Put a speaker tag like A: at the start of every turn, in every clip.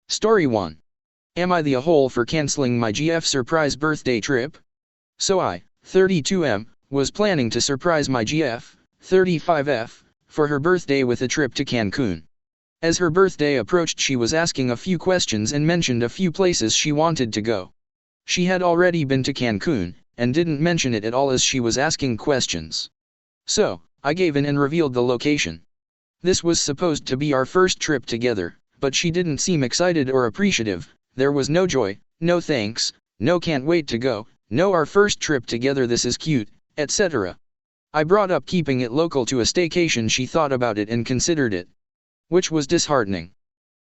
A: Story 1. Am I the a-hole for canceling my GF surprise birthday trip? So I, 32M, was planning to surprise my GF, 35F, for her birthday with a trip to Cancun. As her birthday approached, she was asking a few questions and mentioned a few places she wanted to go. She had already been to Cancun, and didn't mention it at all as she was asking questions. So, I gave in and revealed the location. This was supposed to be our first trip together, but she didn't seem excited or appreciative. There was no joy, no thanks, no can't wait to go, no our first trip together, this is cute, etc. I brought up keeping it local to a staycation. She thought about it and considered it, which was disheartening.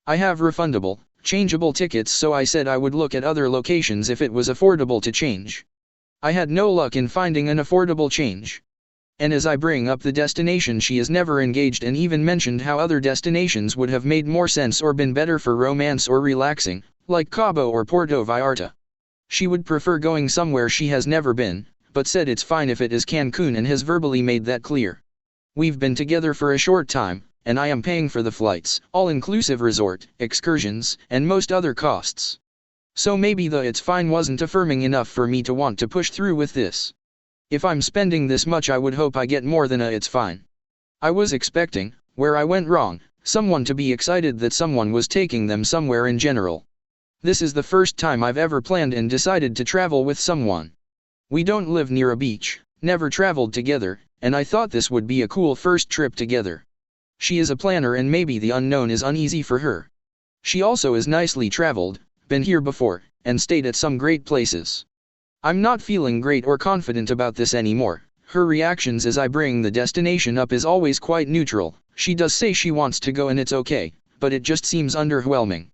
A: I have refundable, changeable tickets, so I said I would look at other locations if it was affordable to change. I had no luck in finding an affordable change. And as I bring up the destination, she is never engaged and even mentioned how other destinations would have made more sense or been better for romance or relaxing, like Cabo or Puerto Vallarta. She would prefer going somewhere she has never been, but said it's fine if it is Cancun and has verbally made that clear. We've been together for a short time, and I am paying for the flights, all-inclusive resort, excursions, and most other costs. So maybe the it's fine wasn't affirming enough for me to want to push through with this. If I'm spending this much, I would hope I get more than a it's fine. I was expecting, where I went wrong, someone to be excited that someone was taking them somewhere in general. This is the first time I've ever planned and decided to travel with someone. We don't live near a beach, never traveled together, and I thought this would be a cool first trip together. She is a planner and maybe the unknown is uneasy for her. She also is nicely traveled, been here before, and stayed at some great places. I'm not feeling great or confident about this anymore. Her reactions as I bring the destination up is always quite neutral. She does say she wants to go and it's okay, but it just seems underwhelming.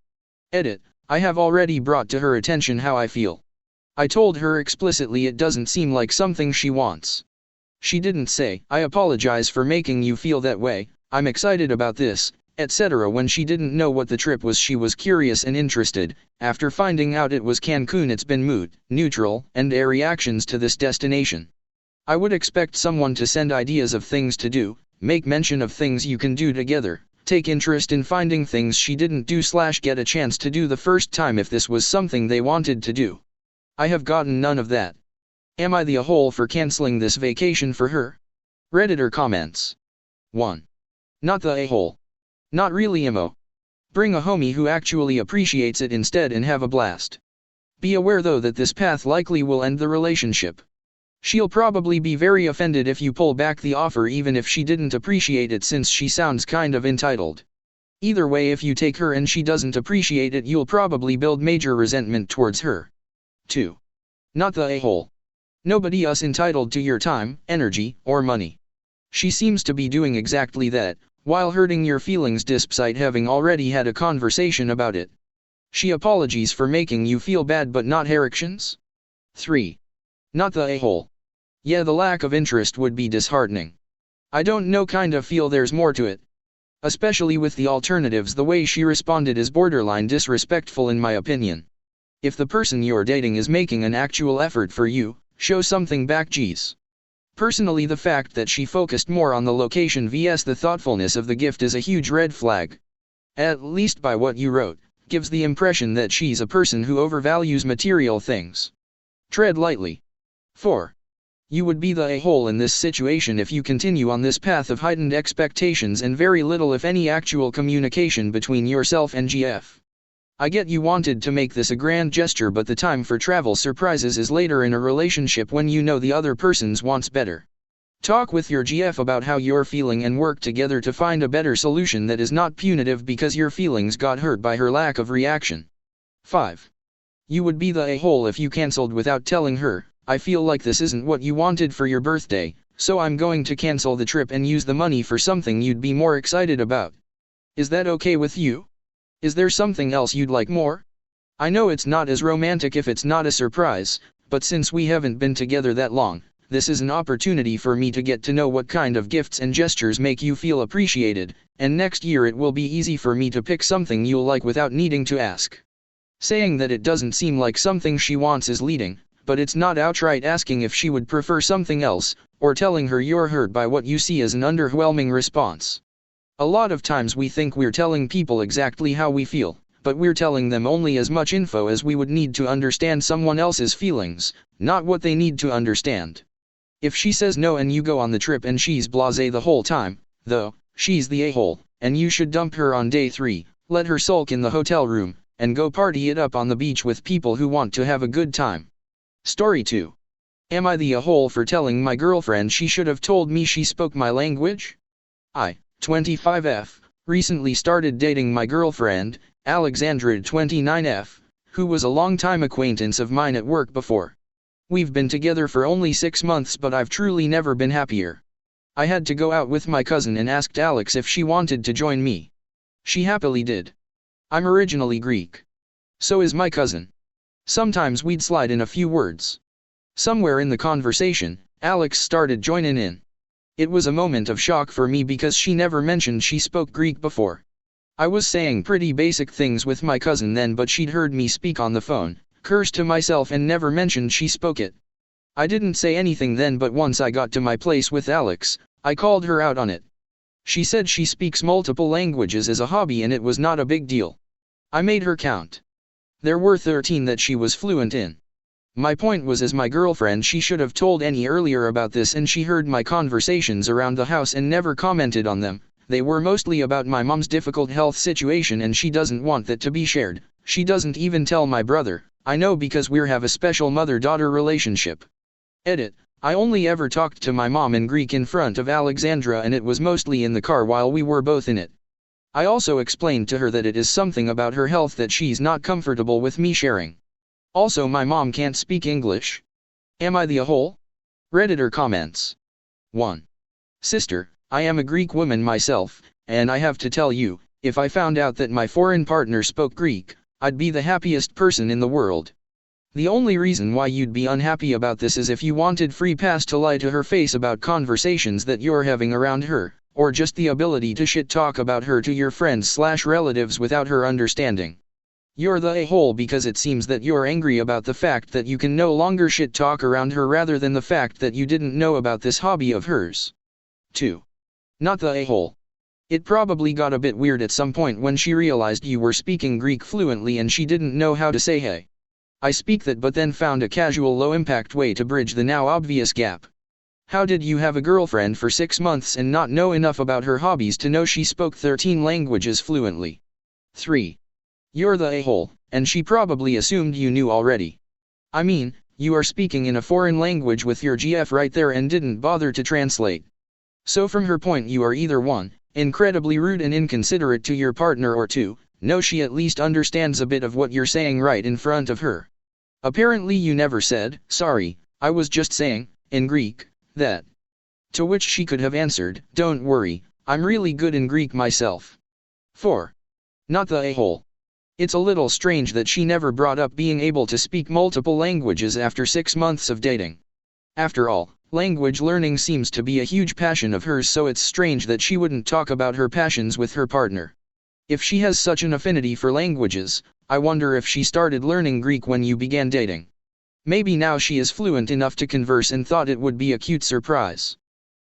A: Edit. I have already brought to her attention how I feel. I told her explicitly it doesn't seem like something she wants. She didn't say, I apologize for making you feel that way, I'm excited about this, etc. When she didn't know what the trip was. She was curious and interested. After finding out it was Cancun, it's been mood, neutral, and their reactions to this destination. I would expect someone to send ideas of things to do, make mention of things you can do together, take interest in finding things she didn't do / get a chance to do the first time if this was something they wanted to do. I have gotten none of that. Am I the a-hole for canceling this vacation for her? Redditor comments. 1. Not the a-hole. Not really emo. Bring a homie who actually appreciates it instead and have a blast. Be aware though that this path likely will end the relationship. She'll probably be very offended if you pull back the offer even if she didn't appreciate it, since she sounds kind of entitled. Either way, if you take her and she doesn't appreciate it, you'll probably build major resentment towards her. 2. Not the a-hole. Nobody is entitled to your time, energy, or money. She seems to be doing exactly that, while hurting your feelings despite having already had a conversation about it. She apologies for making you feel bad but not her actions. 3. Not the a-hole. Yeah, the lack of interest would be disheartening. I don't know, kinda feel there's more to it. Especially with the alternatives. The way she responded is borderline disrespectful in my opinion. If the person you're dating is making an actual effort for you, show something back. Geez. Personally, the fact that she focused more on the location vs the thoughtfulness of the gift is a huge red flag. At least by what you wrote, gives the impression that she's a person who overvalues material things. Tread lightly. 4. You would be the a-hole in this situation if you continue on this path of heightened expectations and very little if any actual communication between yourself and GF. I get you wanted to make this a grand gesture, but the time for travel surprises is later in a relationship when you know the other person's wants better. Talk with your GF about how you're feeling and work together to find a better solution that is not punitive because your feelings got hurt by her lack of reaction. 5. You would be the a-hole if you cancelled without telling her, I feel like this isn't what you wanted for your birthday, so I'm going to cancel the trip and use the money for something you'd be more excited about. Is that okay with you? Is there something else you'd like more? I know it's not as romantic if it's not a surprise, but since we haven't been together that long, this is an opportunity for me to get to know what kind of gifts and gestures make you feel appreciated, and next year it will be easy for me to pick something you'll like without needing to ask. Saying that it doesn't seem like something she wants is leading, but it's not outright asking if she would prefer something else, or telling her you're hurt by what you see as an underwhelming response. A lot of times we think we're telling people exactly how we feel, but we're telling them only as much info as we would need to understand someone else's feelings, not what they need to understand. If she says no and you go on the trip and she's blasé the whole time, though, she's the a-hole, and you should dump her on day 3, let her sulk in the hotel room, and go party it up on the beach with people who want to have a good time. Story 2. Am I the a-hole for telling my girlfriend she should have told me she spoke my language? I, 25F, recently started dating my girlfriend, Alexandra, 29F, who was a long-time acquaintance of mine at work before. We've been together for only 6 months, but I've truly never been happier. I had to go out with my cousin and asked Alex if she wanted to join me. She happily did. I'm originally Greek. So is my cousin. Sometimes we'd slide in a few words. Somewhere in the conversation, Alex started joining in. It was a moment of shock for me because she never mentioned she spoke Greek before. I was saying pretty basic things with my cousin then, but she'd heard me speak on the phone, cursed to myself, and never mentioned she spoke it. I didn't say anything then, but once I got to my place with Alex, I called her out on it. She said she speaks multiple languages as a hobby and it was not a big deal. I made her count. There were 13 that she was fluent in. My point was, as my girlfriend, she should have told Annie earlier about this, and she heard my conversations around the house and never commented on them. They were mostly about my mom's difficult health situation and she doesn't want that to be shared. She doesn't even tell my brother. I know because we have a special mother-daughter relationship. Edit. I only ever talked to my mom in Greek in front of Alexandra, and it was mostly in the car while we were both in it. I also explained to her that it is something about her health that she's not comfortable with me sharing. Also, my mom can't speak English. Am I the a-hole? Redditor comments. 1. Sister, I am a Greek woman myself, and I have to tell you, if I found out that my foreign partner spoke Greek, I'd be the happiest person in the world. The only reason why you'd be unhappy about this is if you wanted free pass to lie to her face about conversations that you're having around her, or just the ability to shit talk about her to your friends/relatives without her understanding. You're the a-hole because it seems that you're angry about the fact that you can no longer shit talk around her rather than the fact that you didn't know about this hobby of hers. 2. Not the a-hole. It probably got a bit weird at some point when she realized you were speaking Greek fluently and she didn't know how to say hey. I speak that, but then found a casual low-impact way to bridge the now obvious gap. How did you have a girlfriend for 6 months and not know enough about her hobbies to know she spoke 13 languages fluently? 3. You're the a-hole, and she probably assumed you knew already. I mean, you are speaking in a foreign language with your GF right there and didn't bother to translate. So from her point, you are either 1, incredibly rude and inconsiderate to your partner, or 2, no, she at least understands a bit of what you're saying right in front of her. Apparently you never said, sorry, I was just saying, in Greek, that. To which she could have answered, don't worry, I'm really good in Greek myself. 4. Not the a-hole. It's a little strange that she never brought up being able to speak multiple languages after 6 months of dating. After all, language learning seems to be a huge passion of hers, so it's strange that she wouldn't talk about her passions with her partner. If she has such an affinity for languages, I wonder if she started learning Greek when you began dating. Maybe now she is fluent enough to converse and thought it would be a cute surprise.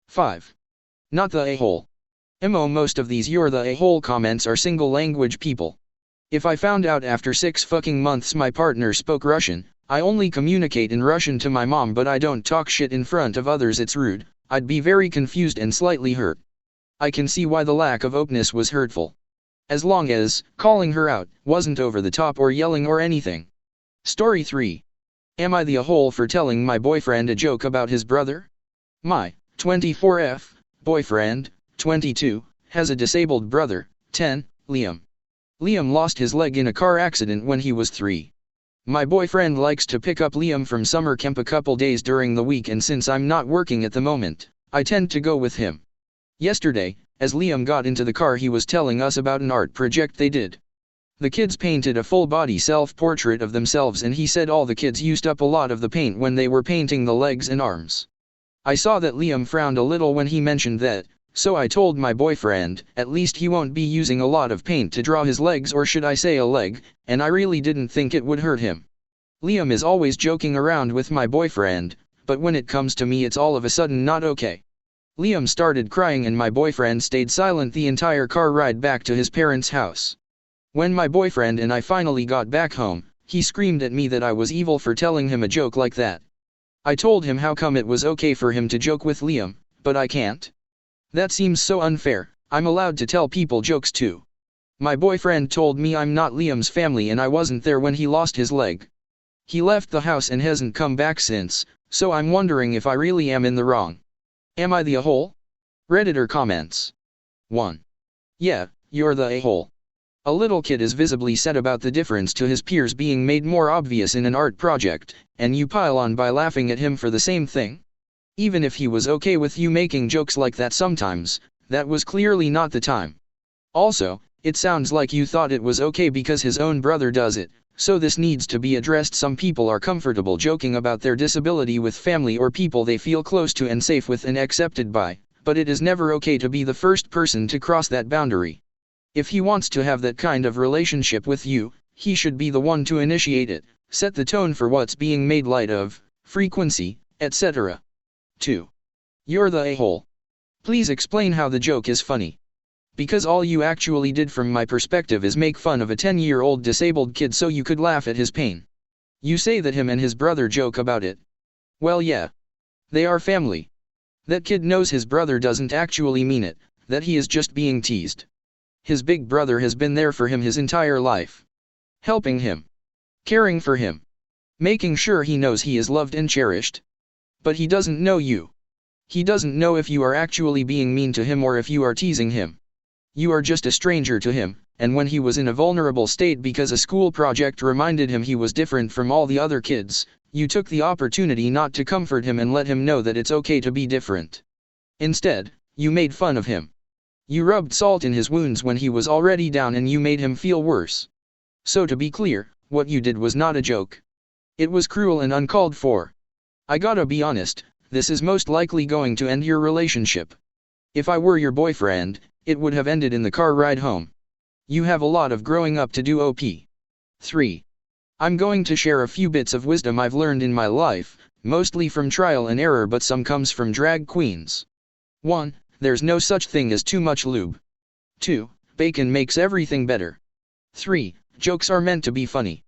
A: 5. Not the a-hole. Most of these you're the a-hole comments are single language people. If I found out after 6 fucking months my partner spoke Russian, I only communicate in Russian to my mom but I don't talk shit in front of others, it's rude, I'd be very confused and slightly hurt. I can see why the lack of openness was hurtful. As long as calling her out wasn't over the top or yelling or anything. Story 3. Am I the a-hole for telling my boyfriend a joke about his brother? My 24F boyfriend, 22, has a disabled brother, 10, Liam. Liam lost his leg in a car accident when he was 3. My boyfriend likes to pick up Liam from summer camp a couple days during the week, and since I'm not working at the moment, I tend to go with him. Yesterday, as Liam got into the car, he was telling us about an art project they did. The kids painted a full-body self-portrait of themselves, and he said all the kids used up a lot of the paint when they were painting the legs and arms. I saw that Liam frowned a little when he mentioned that, so I told my boyfriend, at least he won't be using a lot of paint to draw his legs, or should I say a leg, and I really didn't think it would hurt him. Liam is always joking around with my boyfriend, but when it comes to me it's all of a sudden not okay. Liam started crying and my boyfriend stayed silent the entire car ride back to his parents' house. When my boyfriend and I finally got back home, he screamed at me that I was evil for telling him a joke like that. I told him how come it was okay for him to joke with Liam, but I can't. That seems so unfair. I'm allowed to tell people jokes too. My boyfriend told me I'm not Liam's family and I wasn't there when he lost his leg. He left the house and hasn't come back since, so I'm wondering if I really am in the wrong. Am I the a-hole? Redditor comments. 1. Yeah, you're the a-hole. A little kid is visibly sad about the difference to his peers being made more obvious in an art project, and you pile on by laughing at him for the same thing? Even if he was okay with you making jokes like that sometimes, that was clearly not the time. Also, it sounds like you thought it was okay because his own brother does it, so this needs to be addressed. Some people are comfortable joking about their disability with family or people they feel close to and safe with and accepted by, but it is never okay to be the first person to cross that boundary. If he wants to have that kind of relationship with you, he should be the one to initiate it, set the tone for what's being made light of, frequency, etc. 2. You're the a-hole. Please explain how the joke is funny. Because all you actually did from my perspective is make fun of a 10-year-old disabled kid so you could laugh at his pain. You say that him and his brother joke about it. Well, yeah. They are family. That kid knows his brother doesn't actually mean it, that he is just being teased. His big brother has been there for him his entire life. Helping him. Caring for him. Making sure he knows he is loved and cherished. But he doesn't know you. He doesn't know if you are actually being mean to him or if you are teasing him. You are just a stranger to him, and when he was in a vulnerable state because a school project reminded him he was different from all the other kids, you took the opportunity not to comfort him and let him know that it's okay to be different. Instead, you made fun of him. You rubbed salt in his wounds when he was already down and you made him feel worse. So to be clear, what you did was not a joke. It was cruel and uncalled for. I gotta be honest, this is most likely going to end your relationship. If I were your boyfriend, it would have ended in the car ride home. You have a lot of growing up to do. OP. 3. I'm going to share a few bits of wisdom I've learned in my life, mostly from trial and error but some comes from drag queens. 1. There's no such thing as too much lube. 2. Bacon makes everything better. 3. Jokes are meant to be funny.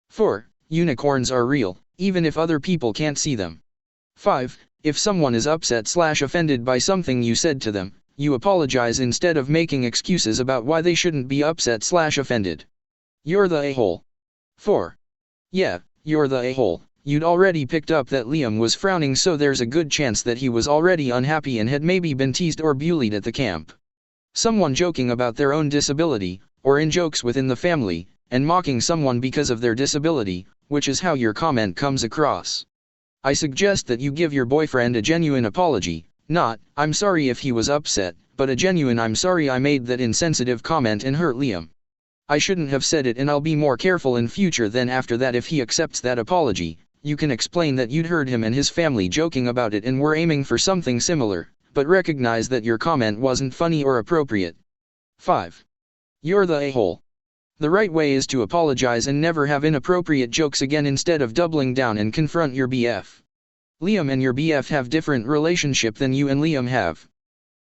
A: 4. Unicorns are real, even if other people can't see them. 5. If someone is upset/offended by something you said to them, you apologize instead of making excuses about why they shouldn't be upset/offended. You're the a-hole. 4. Yeah, you're the a-hole. You'd already picked up that Liam was frowning, so there's a good chance that he was already unhappy and had maybe been teased or bullied at the camp. Someone joking about their own disability, or in jokes within the family, and mocking someone because of their disability, which is how your comment comes across. I suggest that you give your boyfriend a genuine apology, not, I'm sorry if he was upset, but a genuine I'm sorry I made that insensitive comment and hurt Liam. I shouldn't have said it and I'll be more careful in future. Then after that, if he accepts that apology, you can explain that you'd heard him and his family joking about it and were aiming for something similar, but recognize that your comment wasn't funny or appropriate. 5. You're the a-hole. The right way is to apologize and never have inappropriate jokes again instead of doubling down and confront your BF. Liam and your BF have different relationship than you and Liam have.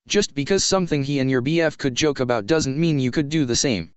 A: Just because something he and your BF could joke about doesn't mean you could do the same.